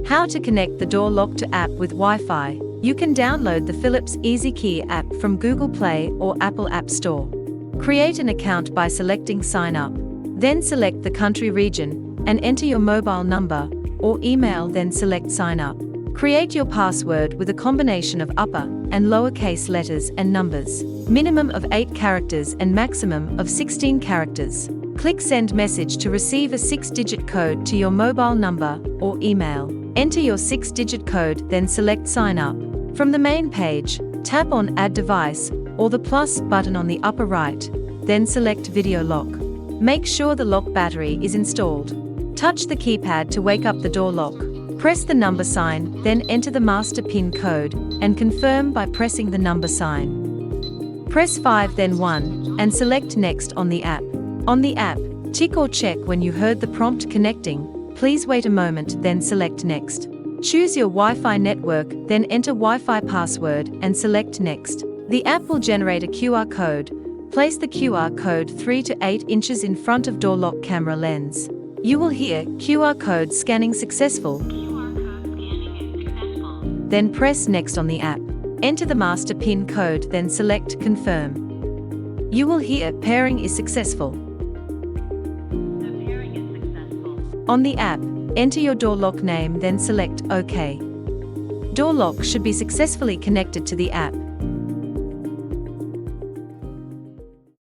How to connect the door lock to app with Wi-Fi. You can download the Philips EasyKey app from Google Play or Apple App Store. Create an account by selecting Sign Up. Then select the country region and enter your mobile number or email, then select Sign Up. Create your password with a combination of upper and lowercase letters and numbers, minimum of 8 characters and maximum of 16 characters. Click Send Message to receive a 6-digit code to your mobile number or email. Enter your 6-digit code, then select Sign Up. From the main page, tap on Add Device or the plus button on the upper right, then select Video Lock. Make sure the lock battery is installed. Touch the keypad to wake up the door lock. Press the number sign, then enter the master PIN code and confirm by pressing the number sign. Press 5 then 1 and select Next on the app. On the app, tick or check when you heard the prompt connecting. Please wait a moment, then select Next. Choose your Wi-Fi network, then enter Wi-Fi password and select Next. The app will generate a QR code. Place the QR code 3 to 8 inches in front of door lock camera lens. You will hear QR code scanning successful. Then press Next on the app. Enter the master PIN code, then select Confirm. You will hear Pairing is successful. On the app, enter your door lock name, then select OK. Door lock should be successfully connected to the app.